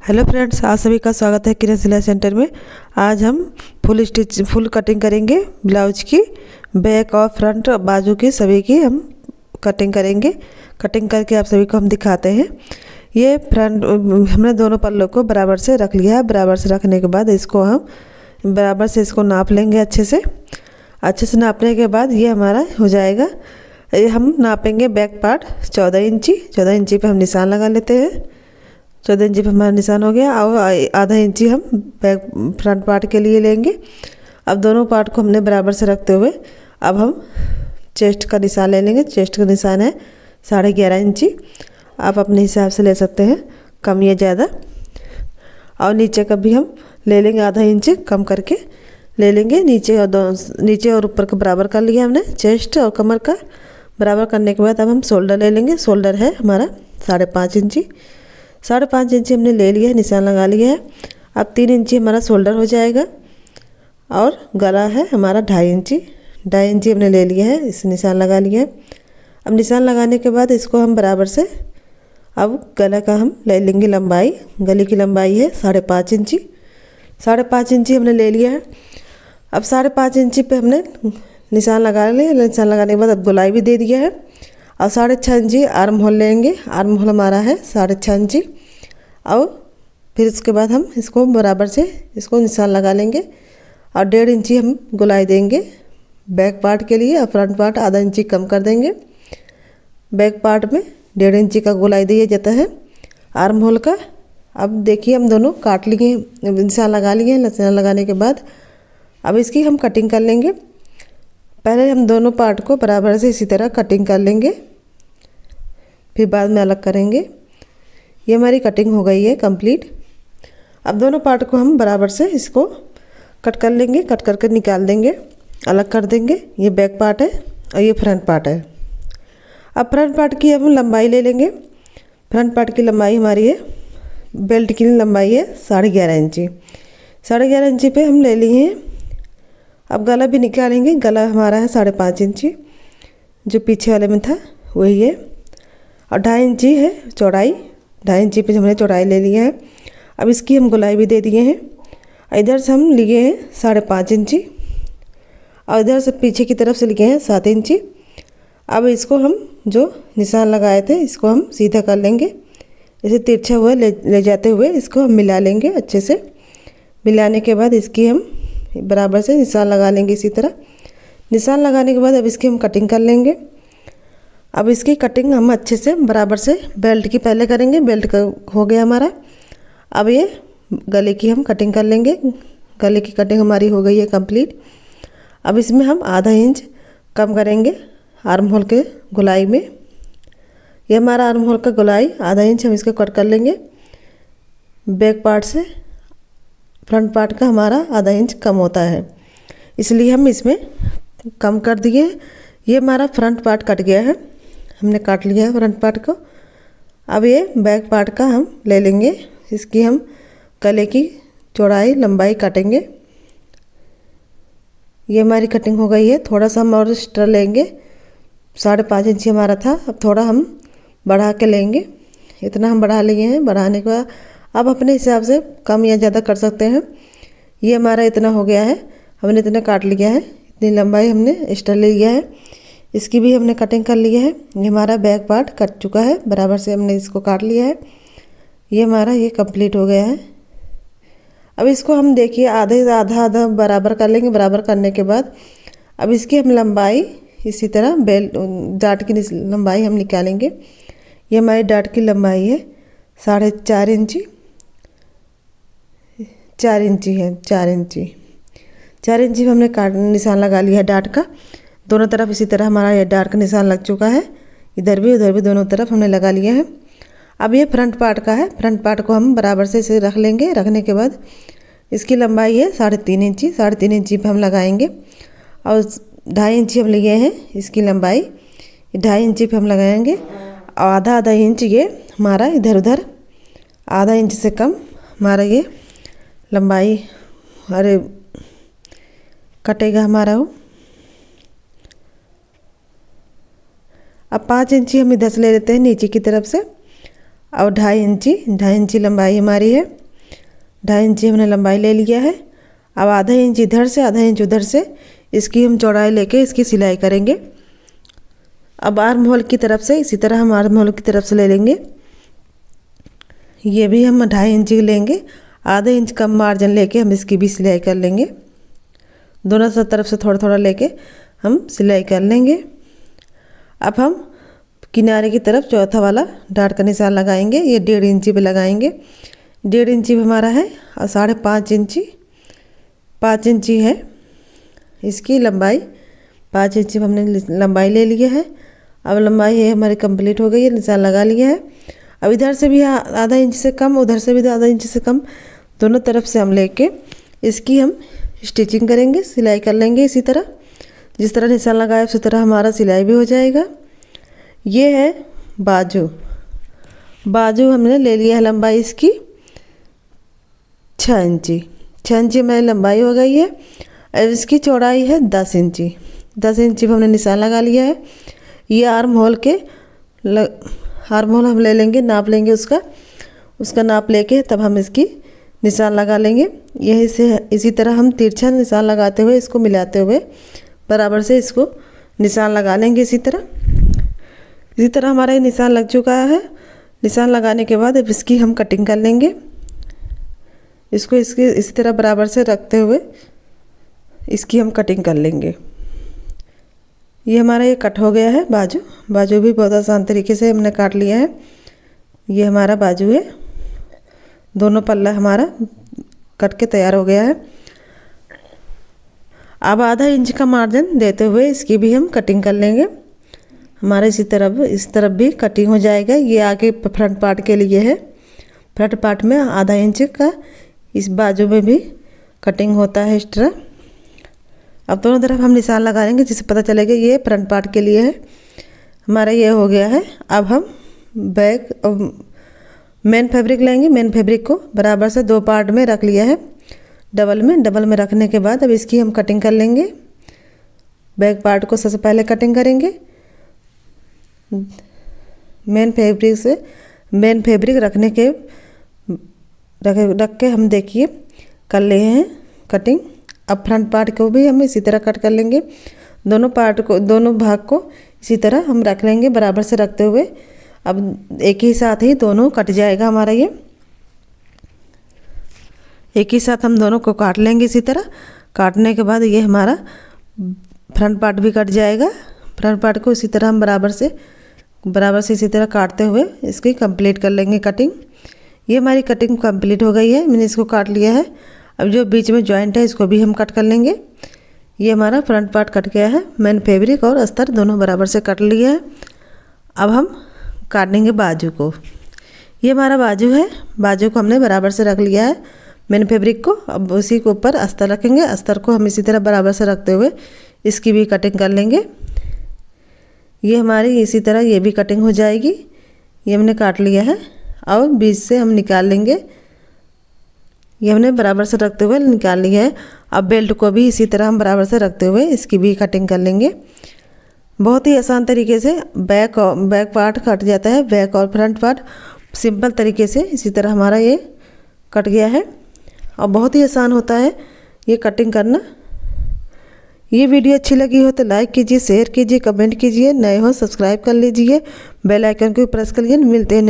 Hello friends, आप सभी का स्वागत है किरण सिलाई सेंटर में। आज हम फुल कटिंग करेंगे ब्लाउज की। बैक और फ्रंट और बाजू की सभी की हम कटिंग करेंगे। कटिंग करके आप सभी को हम दिखाते हैं। ये फ्रंट हमने दोनों पल्लों को बराबर से रख लिया है। बराबर से रखने के बाद इसको हम बराबर से इसको नाप लेंगे अच्छे से नापने के बाद ये हमारा हो जाएगा। ये हम नापेंगे बैक पार्ट 14 इंची। 14 इंची पे हम निशान लगा लेते हैं। 14 इंची पे हमारा निशान हो गया और आधा इंची हम बैक फ्रंट पार्ट के लिए लेंगे। अब दोनों पार्ट को हमने बराबर से रखते हुए अब हम चेस्ट का निशान ले लेंगे। चेस्ट का निशान है 11.5 इंची। आप अपने हिसाब से ले सकते हैं, कम या ज़्यादा। और नीचे का भी हम ले लेंगे, आधा इंच कम करके ले लेंगे। नीचे और ऊपर का बराबर कर लिया हमने। चेस्ट और कमर का बराबर करने के बाद अब हम शोल्डर ले लेंगे। शोल्डर है हमारा 5.5 इंची। 5.5 इंची हमने ले लिया है, निशान लगा लिया है। अब 3 इंची हमारा शोल्डर हो जाएगा और गला है हमारा 2.5 इंची। 2.5 इंची हमने ले लिया है, इस निशान लगा लिया है। अब निशान लगाने के बाद इसको हम बराबर से अब गला का हम ले लेंगे लंबाई। गले की लंबाई है 5.5 इंची। 5.5 इंची हमने ले लिया है। अब 5.5 इंची पे हमने निशान लगा लिया। निशान लगाने के बाद अब गोलाई भी दे दिया है। और 6.5 इंची आर्म होल लेंगे। आर्म होल हमारा है 6.5 इंची। और फिर उसके बाद हम इसको बराबर से इसको निशान लगा लेंगे और 1.5 इंची हम गोलाई देंगे बैक पार्ट के लिए। और फ्रंट पार्ट आधा इंची कम कर देंगे। बैक पार्ट में 1.5 इंची का गोलाई दिया जाता है आर्म होल का। अब देखिए हम दोनों काट लिए, निशान लगा लिए। निशान लगाने के बाद अब इसकी हम कटिंग कर लेंगे। पहले हम दोनों पार्ट को बराबर से इसी तरह कटिंग कर लेंगे, फिर बाद में अलग करेंगे। ये हमारी कटिंग हो गई है कंप्लीट। अब दोनों पार्ट को हम बराबर से इसको कट कर लेंगे। कट करके निकाल देंगे, अलग कर देंगे। ये बैक पार्ट है और ये फ्रंट पार्ट है। अब फ्रंट पार्ट की हम लंबाई ले लेंगे। फ्रंट पार्ट की लंबाई हमारी है, बेल्ट की लंबाई है 11.5 इंची। 11.5 इंची पे हम ले लिए हैं। अब गला भी निकालेंगे। गला हमारा है 5.5 इंची, जो पीछे वाले में था वही है। और 2.5 इंची है चौड़ाई। 2.5 इंची पे हमने चौड़ाई ले लिया है। अब इसकी हम गोलाई भी दे दिए हैं। इधर से हम लिए हैं 5.5 इंची और इधर से पीछे की तरफ से लिए हैं 7 इंची। अब इसको हम जो निशान लगाए थे इसको हम सीधा कर लेंगे। इसे तिरछा हुआ ले जाते हुए इसको हम मिला लेंगे अच्छे से। मिलाने के बाद इसकी हम बराबर से निशान लगा लेंगे इसी तरह। निशान लगाने के बाद अब इसकी हम कटिंग कर लेंगे। अब इसकी कटिंग हम अच्छे से बराबर से बेल्ट की पहले करेंगे। बेल्ट का हो गया हमारा। अब ये गले की हम कटिंग कर लेंगे। गले की कटिंग हमारी हो गई है कंप्लीट। अब इसमें हम आधा इंच कम करेंगे आर्म होल के गोलाई में। ये हमारा आर्म होल का गोलाई आधा इंच हम इसका कट कर लेंगे। बैक पार्ट से फ्रंट पार्ट का हमारा आधा इंच कम होता है, इसलिए हम इसमें कम कर दिए। ये हमारा फ्रंट पार्ट कट गया है, हमने काट लिया है फ्रंट पार्ट को। अब ये बैक पार्ट का हम ले लेंगे। इसकी हम गले की चौड़ाई लंबाई काटेंगे। ये हमारी कटिंग हो गई है। थोड़ा सा हम और एक्स्ट्रा लेंगे। 5.5 इंची हमारा था, अब थोड़ा हम बढ़ा के लेंगे। इतना हम बढ़ा लिए हैं। बढ़ाने के बाद अब अपने हिसाब से कम या ज़्यादा कर सकते हैं। ये हमारा इतना हो गया है, हमने इतना काट लिया है। इतनी लंबाई हमने एक्स्ट्रा ले लिया है। इसकी भी हमने कटिंग कर लिया है। ये हमारा बैक पार्ट कट चुका है, बराबर से हमने इसको काट लिया है। ये हमारा ये कंप्लीट हो गया है। अब इसको हम देखिए आधा बराबर कर लेंगे। बराबर करने के बाद अब इसकी हम लंबाई इसी तरह बेल्ट डाट की लंबाई हम निकालेंगे। ये हमारी डाट की लंबाई है 4.5 इंची। 4 इंची है, 4 इंची। 4 इंची हमने निशान लगा लिया है डाट का। दोनों तरफ इसी तरह हमारा ये डाट का निशान लग चुका है। इधर भी उधर भी दोनों तरफ हमने लगा लिया है। अब ये फ्रंट पार्ट का है। फ्रंट पार्ट को हम बराबर से इसे रख लेंगे। रखने के बाद इसकी लंबाई है 3.5 इंची। 3.5 इंची पे हम लगाएंगे और 2.5 इंची हम लिए हैं इसकी लंबाई। 2.5 इंची पे हम लगाएंगे और आधा इंच ये हमारा इधर उधर आधा इंच से कम हमारा ये लंबाई अरे कटेगा हमारा वो। अब 5 इंची हम इधर से ले लेते हैं नीचे की तरफ से और 2.5 इंची लंबाई हमारी है। 2.5 इंची हमने लंबाई ले लिया है। अब आधा इंच इधर से आधा इंच उधर से इसकी हम चौड़ाई लेके इसकी सिलाई करेंगे। अब आर्म होल की तरफ से इसी तरह हम आर्म होल की तरफ से ले लेंगे। ये भी हम 2.5 इंची लेंगे। आधा इंच कम मार्जिन लेके हम इसकी भी सिलाई कर लेंगे। दोनों तरफ से थोड़ा थोड़ा लेके हम सिलाई कर लेंगे। अब हम किनारे की तरफ चौथा वाला डाट का निशान लगाएंगे। ये 1.5 इंची पे लगाएंगे। 1.5 इंची हमारा है और 5.5 इंची 5 इंची है इसकी लंबाई। 5 इंची हमने लंबाई ले लिया है। अब लंबाई ये हमारी कंप्लीट हो गई है, निशान लगा लिया है। अब इधर से भी आधा इंच से कम, उधर से भी आधा इंच से कम, दोनों तरफ से हम लेके इसकी हम स्टिचिंग करेंगे, सिलाई कर लेंगे। इसी तरह जिस तरह निशान लगाया उसी तरह हमारा सिलाई भी हो जाएगा। ये है बाजू। बाजू हमने ले लिया है लंबाई इसकी 6 इंची। 6 इंची हमारी लंबाई हो गई है। अब इसकी चौड़ाई है 10 इंची। 10 इंची पर हमने निशान लगा लिया है। ये आर्म होल हम ले लेंगे, नाप लेंगे उसका नाप लेके तब हम इसकी निशान लगा लेंगे। यही से इसी तरह हम तिरछा निशान लगाते हुए इसको मिलाते हुए बराबर से इसको निशान लगा लेंगे। इसी तरह हमारा ये निशान लग चुका है। निशान लगाने के बाद अब इसकी हम कटिंग कर लेंगे। इसको इसी तरह बराबर से रखते हुए इसकी हम कटिंग कर लेंगे। ये हमारा ये कट हो गया है बाजू भी बहुत आसान तरीके से हमने काट लिया है। ये हमारा बाजू है। दोनों पल्ला हमारा कट के तैयार हो गया है। अब आधा इंच का मार्जिन देते हुए इसकी भी हम कटिंग कर लेंगे। हमारे इस तरफ भी कटिंग हो जाएगा। ये आगे फ्रंट पार्ट के लिए है। फ्रंट पार्ट में आधा इंच का इस बाजू में भी कटिंग होता है इस तरह। अब दोनों तरफ हम निशान लगा लेंगे जिससे पता चलेगा ये फ्रंट पार्ट के लिए है। हमारा ये हो गया है। अब हम मेन फैब्रिक लेंगे। मेन फैब्रिक को बराबर से 2 पार्ट में रख लिया है डबल में रखने के बाद अब इसकी हम कटिंग कर लेंगे। बैक पार्ट को सबसे पहले कटिंग करेंगे। मेन फैब्रिक रख के हम देखिए कर ले हैं कटिंग। अब फ्रंट पार्ट को भी हम इसी तरह कट कर लेंगे। दोनों भाग को इसी तरह हम रख लेंगे बराबर से रखते हुए। अब एक ही साथ ही दोनों कट जाएगा हमारा। ये एक ही साथ हम दोनों को काट लेंगे। इसी तरह काटने के बाद ये हमारा फ्रंट पार्ट भी कट जाएगा। फ्रंट पार्ट को इसी तरह हम बराबर से इसी तरह काटते हुए इसकी कंप्लीट कर लेंगे कटिंग। ये हमारी कटिंग कंप्लीट हो गई है। मैंने इसको काट लिया है। अब जो बीच में जॉइंट है इसको भी हम कट कर लेंगे। ये हमारा फ्रंट पार्ट कट गया है। मैंने फैब्रिक और अस्तर दोनों बराबर से कट लिया है। अब हम काटेंगे बाजू को। ये हमारा बाजू है। बाजू को हमने बराबर से रख लिया है मैंने फैब्रिक को। अब उसी के ऊपर अस्तर रखेंगे। अस्तर को हम इसी तरह बराबर से रखते हुए इसकी भी कटिंग कर लेंगे। ये हमारी इसी तरह ये भी कटिंग हो जाएगी। ये हमने काट लिया है और बीच से हम निकाल लेंगे। ये हमने बराबर से रखते हुए निकाल लिया है। अब बेल्ट को भी इसी तरह हम बराबर से रखते हुए इसकी भी कटिंग कर लेंगे। बहुत ही आसान तरीके से बैक पार्ट कट जाता है। बैक और फ्रंट पार्ट सिंपल तरीके से इसी तरह हमारा ये कट गया है और बहुत ही आसान होता है ये कटिंग करना। ये वीडियो अच्छी लगी हो तो लाइक कीजिए, शेयर कीजिए, कमेंट कीजिए। नए हो सब्सक्राइब कर लीजिए, बेल आइकन को प्रेस करिए। मिलते हैं